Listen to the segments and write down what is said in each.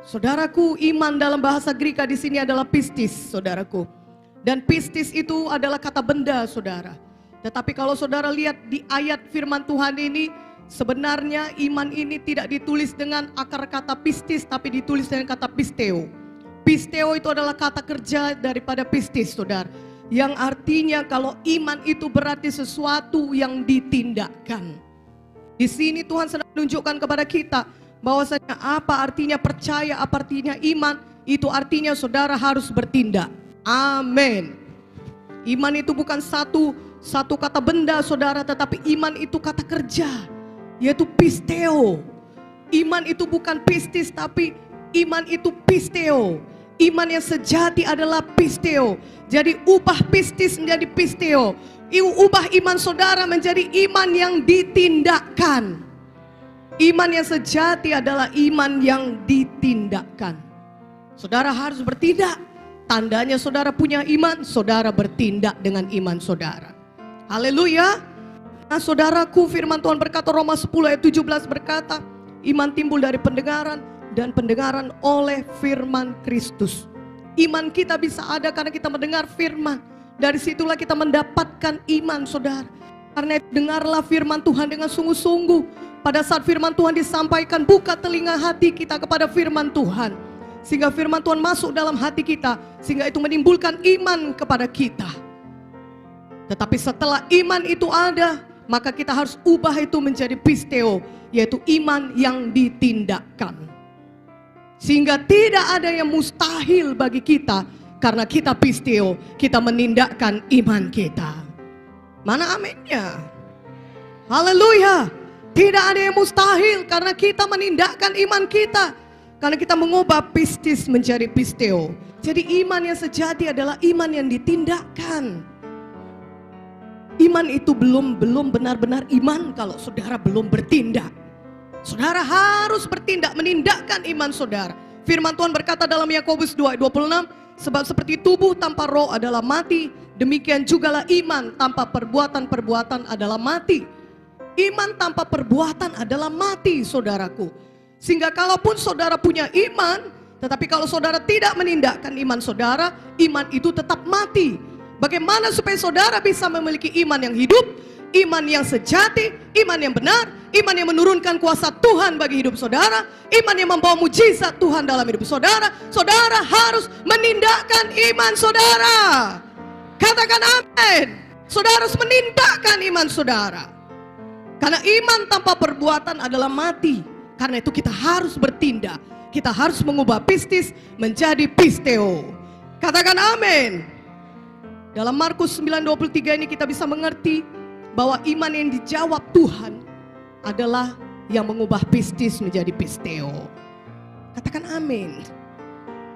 Saudaraku, iman dalam bahasa Greka di sini adalah pistis, saudaraku. Dan pistis itu adalah kata benda, saudara. Tetapi kalau saudara lihat di ayat firman Tuhan ini, sebenarnya iman ini tidak ditulis dengan akar kata pistis, tapi ditulis dengan kata pisteo. Pisteo itu adalah kata kerja daripada pistis, saudara. Yang artinya kalau iman itu berarti sesuatu yang ditindakkan. Di sini Tuhan sedang menunjukkan kepada kita bahwasanya apa artinya percaya, apa artinya iman. Itu artinya saudara harus bertindak. Amin. Iman itu bukan satu kata benda, saudara, tetapi iman itu kata kerja, yaitu pisteo. Iman itu bukan pistis, tapi iman itu pisteo. Iman yang sejati adalah pisteo. Jadi ubah pistis menjadi pisteo. Ubah iman saudara menjadi iman yang ditindakkan. Iman yang sejati adalah iman yang ditindakkan. Saudara harus bertindak. Tandanya saudara punya iman, saudara bertindak dengan iman saudara. Haleluya. Nah saudaraku, firman Tuhan berkata, Roma 10 ayat 17 berkata, iman timbul dari pendengaran, dan pendengaran oleh firman Kristus. Iman kita bisa ada karena kita mendengar firman. Dari situlah kita mendapatkan iman, saudara. Karena itu dengarlah firman Tuhan dengan sungguh-sungguh. Pada saat firman Tuhan disampaikan, buka telinga hati kita kepada firman Tuhan. Sehingga firman Tuhan masuk dalam hati kita, sehingga itu menimbulkan iman kepada kita. Tetapi setelah iman itu ada, maka kita harus ubah itu menjadi pisteo, yaitu iman yang ditindakkan. Sehingga tidak ada yang mustahil bagi kita, karena kita pisteo, kita menindakkan iman kita. Mana aminnya? Haleluya. Tidak ada yang mustahil karena kita menindakkan iman kita. Karena kita mengubah pistis menjadi pisteo. Jadi iman yang sejati adalah iman yang ditindakkan. Iman itu belum benar-benar iman kalau saudara belum bertindak. Saudara harus bertindak, menindakkan iman saudara. Firman Tuhan berkata dalam Yakobus 2:26, sebab seperti tubuh tanpa roh adalah mati, demikian jugalah iman tanpa perbuatan-perbuatan adalah mati. Iman tanpa perbuatan adalah mati, saudaraku. Sehingga kalaupun saudara punya iman, tetapi kalau saudara tidak menindakkan iman saudara, iman itu tetap mati. Bagaimana supaya saudara bisa memiliki iman yang hidup, iman yang sejati, iman yang benar, iman yang menurunkan kuasa Tuhan bagi hidup saudara, iman yang membawa mujizat Tuhan dalam hidup saudara? Saudara harus menindakkan iman saudara. Katakan amin. Saudara harus menindakkan iman saudara. Karena iman tanpa perbuatan adalah mati. Karena itu kita harus bertindak. Kita harus mengubah pistis menjadi pisteo. Katakan amin. Dalam Markus 9:23 ini kita bisa mengerti bahwa iman yang dijawab Tuhan adalah yang mengubah pistis menjadi pisteo. Katakan amin.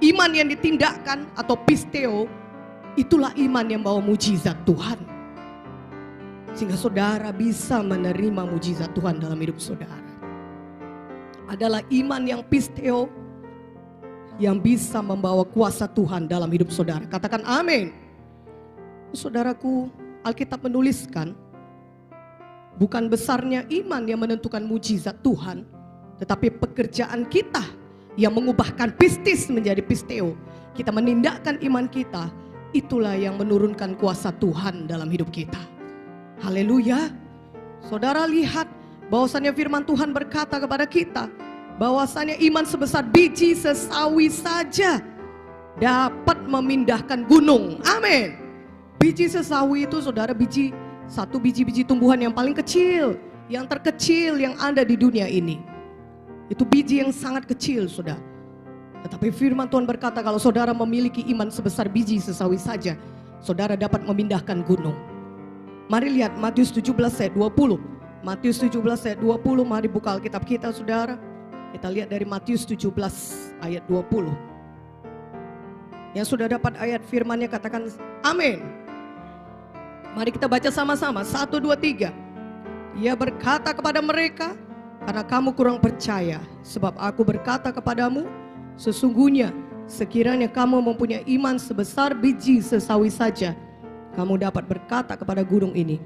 Iman yang ditindakkan atau pisteo, itulah iman yang bawa mujizat Tuhan. Sehingga saudara bisa menerima mujizat Tuhan dalam hidup saudara. Adalah iman yang pisteo yang bisa membawa kuasa Tuhan dalam hidup saudara. Katakan amin. Saudaraku, Alkitab menuliskan bukan besarnya iman yang menentukan mujizat Tuhan, tetapi pekerjaan kita yang mengubahkan pistis menjadi pisteo. Kita menindakkan iman kita, itulah yang menurunkan kuasa Tuhan dalam hidup kita. Haleluya. Saudara lihat bahwasannya firman Tuhan berkata kepada kita bahwasannya iman sebesar biji sesawi saja dapat memindahkan gunung. Amin. Biji sesawi itu saudara satu biji-biji tumbuhan yang paling kecil, yang terkecil yang ada di dunia ini. Itu biji yang sangat kecil, saudara. Tetapi firman Tuhan berkata kalau saudara memiliki iman sebesar biji sesawi saja, saudara dapat memindahkan gunung. Mari lihat Matius 17 ayat 20. Matius 17 ayat 20, mari buka Alkitab kita saudara. Kita lihat dari Matius 17 ayat 20. Yang sudah dapat ayat firmannya katakan amin. Mari kita baca sama-sama. 1, 2, 3. Ia berkata kepada mereka, karena kamu kurang percaya, sebab aku berkata kepadamu, sesungguhnya sekiranya kamu mempunyai iman sebesar biji sesawi saja, kamu dapat berkata kepada gunung ini,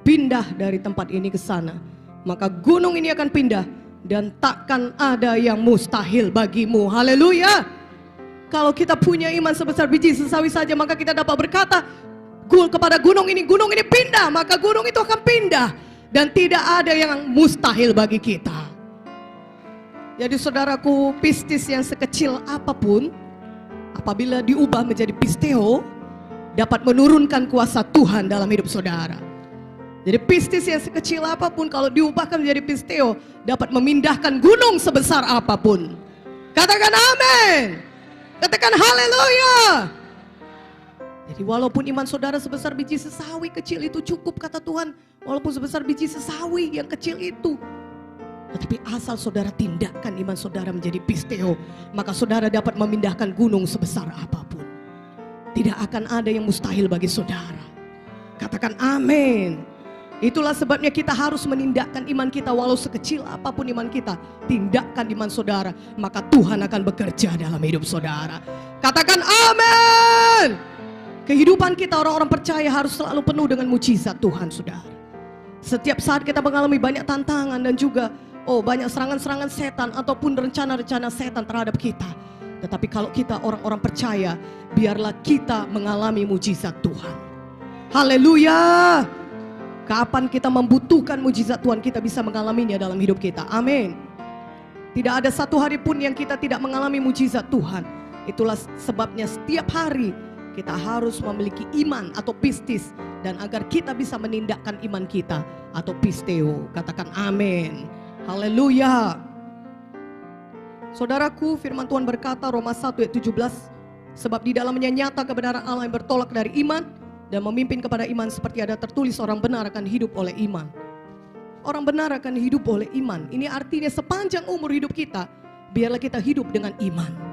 pindah dari tempat ini ke sana, maka gunung ini akan pindah dan takkan ada yang mustahil bagimu. Haleluya. Kalau kita punya iman sebesar biji sesawi saja, maka kita dapat berkata kepada gunung ini pindah, maka gunung itu akan pindah. Dan tidak ada yang mustahil bagi kita. Jadi saudaraku, pistis yang sekecil apapun, apabila diubah menjadi pisteo, dapat menurunkan kuasa Tuhan dalam hidup saudara. Jadi pistis yang sekecil apapun kalau diubahkan menjadi pisteo, dapat memindahkan gunung sebesar apapun. Katakan amin. Katakan haleluya. Jadi walaupun iman saudara sebesar biji sesawi kecil itu cukup, kata Tuhan. Walaupun sebesar biji sesawi yang kecil itu, tetapi asal saudara tindakan iman saudara menjadi pisteo, maka saudara dapat memindahkan gunung sebesar apapun. Tidak akan ada yang mustahil bagi saudara. Katakan amin. Itulah sebabnya kita harus menindakkan iman kita, walau sekecil apapun iman kita. Tindakan iman saudara, maka Tuhan akan bekerja dalam hidup saudara. Katakan amin. Kehidupan kita orang-orang percaya harus selalu penuh dengan mujizat Tuhan, saudara. Setiap saat kita mengalami banyak tantangan dan juga banyak serangan-serangan setan ataupun rencana-rencana setan terhadap kita. Tetapi kalau kita orang-orang percaya, biarlah kita mengalami mujizat Tuhan. Haleluya. Kapan kita membutuhkan mujizat Tuhan, kita bisa mengalaminya dalam hidup kita. Amin. Tidak ada satu hari pun yang kita tidak mengalami mujizat Tuhan. Itulah sebabnya setiap hari kita harus memiliki iman atau pistis, dan agar kita bisa menindakkan iman kita atau pisteo. Katakan amin. Haleluya. Saudaraku, firman Tuhan berkata Roma 1 ayat 17, sebab di dalamnya nyata kebenaran Allah yang bertolak dari iman dan memimpin kepada iman, seperti ada tertulis, orang benar akan hidup oleh iman. Orang benar akan hidup oleh iman. Ini artinya sepanjang umur hidup kita, biarlah kita hidup dengan iman.